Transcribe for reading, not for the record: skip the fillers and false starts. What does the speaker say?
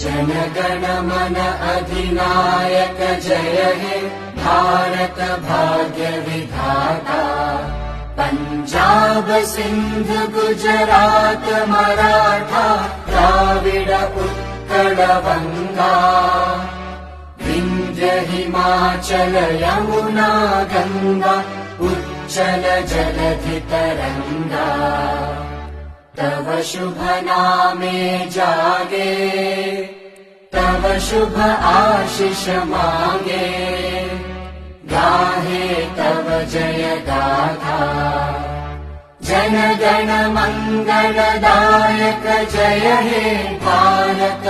जनगण मन अधिनायक जय हे भारत भाग्य विधाता। पंजाब सिंध गुजरात मराठा द्राविड उत्कल बंगा। विंध्य हिमाचल यमुना गंगा उच्चल जलधि तरंगा। तव शुभ नामे जागे तव शुभ आशीष मांगे। गाहे तव जय गाथा जन गण मंगलदायक जय हे भारत